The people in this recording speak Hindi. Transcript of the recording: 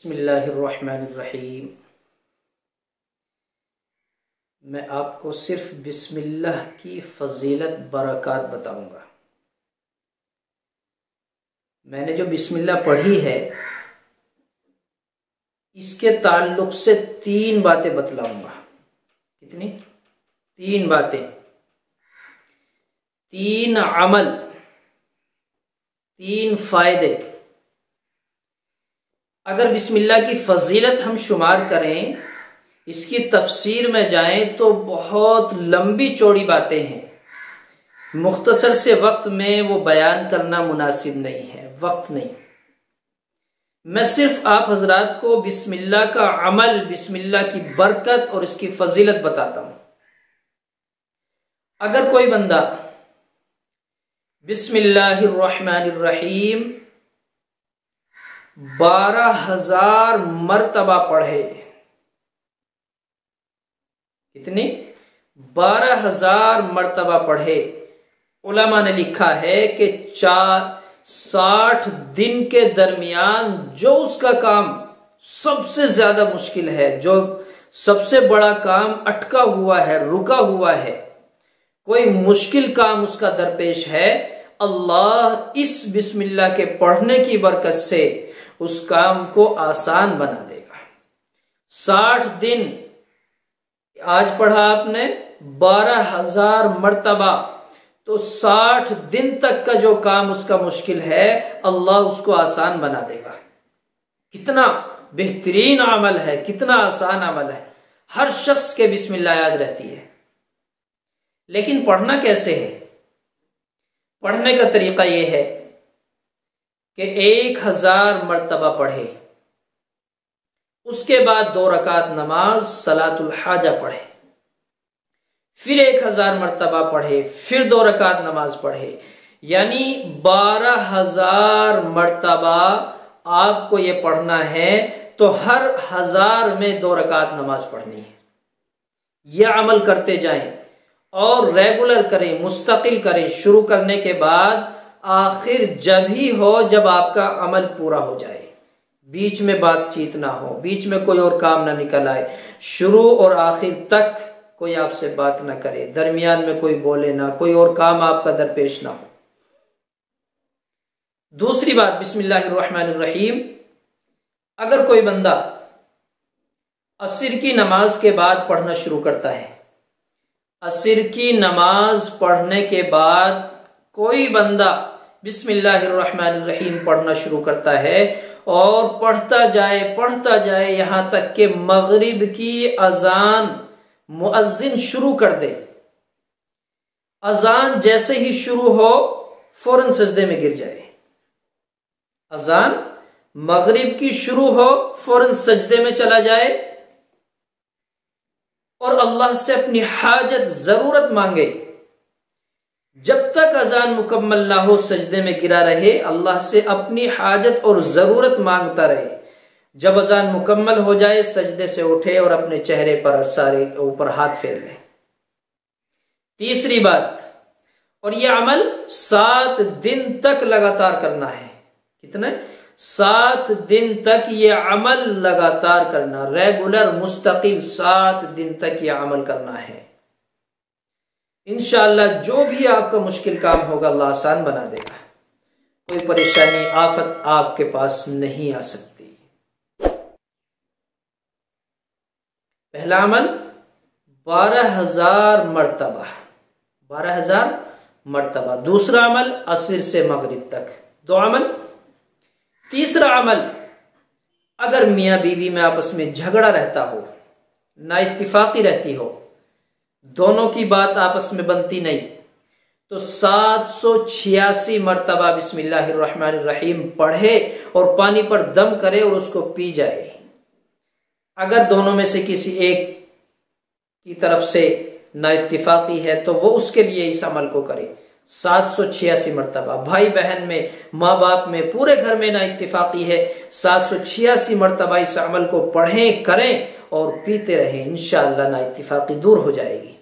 बिस्मिल्लाहिर्रहमानिर्रहीम। मैं आपको सिर्फ बिस्मिल्लाह की फजीलत बरक़ात बताऊंगा। मैंने जो बिस्मिल्लाह पढ़ी है इसके ताल्लुक से 3 बातें बतलाऊंगा। कितनी? 3 बातें, 3 अमल, 3 फायदे। अगर बिस्मिल्लाह की फजीलत हम शुमार करें, इसकी तफसीर में जाएं तो बहुत लंबी चौड़ी बातें हैं। मुख्तसर से वक्त में वो बयान करना मुनासिब नहीं है, वक्त नहीं। मैं सिर्फ आप हजरात को बिस्मिल्लाह का अमल, बिस्मिल्लाह की बरकत और इसकी फजीलत बताता हूं। अगर कोई बंदा बिस्मिल्लाहिर्रहमानिर्रहीम 12,000 मर्तबा पढ़े, कितनी? 12,000 मर्तबा पढ़े। उलमा ने लिखा है कि 60 दिन के दरमियान जो उसका काम सबसे ज्यादा मुश्किल है, जो सबसे बड़ा काम अटका हुआ है, रुका हुआ है, कोई मुश्किल काम उसका दरपेश है, अल्लाह इस बिस्मिल्लाह के पढ़ने की बरकत से उस काम को आसान बना देगा। 60 दिन आज पढ़ा आपने 12,000 मर्तबा, तो 60 दिन तक का जो काम उसका मुश्किल है अल्लाह उसको आसान बना देगा। कितना बेहतरीन अमल है, कितना आसान अमल है। हर शख्स के बिस्मिल्लाह याद रहती है, लेकिन पढ़ना कैसे है? पढ़ने का तरीका यह है कि 1000 मर्तबा पढ़े, उसके बाद 2 रकात नमाज सलातुल हाजा पढ़े, फिर 1000 मर्तबा पढ़े, फिर 2 रकात नमाज पढ़े। यानी 12,000 मर्तबा आपको यह पढ़ना है, तो हर 1000 में 2 रकात नमाज पढ़नी है। यह अमल करते जाएं और रेगुलर करें, मुस्तकिल करें। शुरू करने के बाद आखिर जब ही हो जब आपका अमल पूरा हो जाए, बीच में बातचीत ना हो, बीच में कोई और काम ना निकल आए, शुरू और आखिर तक कोई आपसे बात ना करे, दरमियान में कोई बोले ना, कोई और काम आपका दरपेश ना हो। दूसरी बात, बिस्मिल्लाहिर्रहमानिर्रहीम, अगर कोई बंदा असर की नमाज के बाद पढ़ना शुरू करता है, असर की नमाज पढ़ने के बाद कोई बंदा बिस्मिल्लाहिर्रहमानिर्रहीम पढ़ना शुरू करता है और पढ़ता जाए यहां तक कि मगरिब की अजान मुअज्जिन शुरू कर दे। अजान जैसे ही शुरू हो फौरन सजदे में गिर जाए। अजान मगरिब की शुरू हो फौरन सजदे में चला जाए और अल्लाह से अपनी हाजत जरूरत मांगे। जब तक अजान मुकम्मल ना हो सजदे में गिरा रहे, अल्लाह से अपनी हाजत और जरूरत मांगता रहे। जब अजान मुकम्मल हो जाए सजदे से उठे और अपने चेहरे पर सारे ऊपर हाथ फेर ले। तीसरी बात, और यह अमल 7 दिन तक लगातार करना है। कितने? 7 दिन तक यह अमल लगातार करना, रेगुलर मुस्तकिल 7 दिन तक यह अमल करना है। इंशाअल्लाह जो भी आपका मुश्किल काम होगा अल्लाह आसान बना देगा। कोई परेशानी, आफत आपके पास नहीं आ सकती। पहला अमल 12,000 मर्तबा, 12,000 मर्तबा। दूसरा अमल असर से मगरिब तक, 2 अमल। तीसरा अमल, अगर मियां बीवी में आपस में झगड़ा रहता हो, ना इत्तिफाकी रहती हो, दोनों की बात आपस में बनती नहीं, तो 786 मर्तबा बिस्मिल्लाहिर्रहमानिर्रहीम पढ़े और पानी पर दम करे और उसको पी जाए। अगर दोनों में से किसी एक की तरफ से ना इत्तिफाकी है तो वो उसके लिए इस अमल को करे। 786 मर्तबा। भाई बहन में, माँ बाप में, पूरे घर में ना इत्तिफाकी है, 786 मर्तबा इस अमल को पढ़ें, करें और पीते रहें। इंशाअल्लाह ना इत्तिफाकी दूर हो जाएगी।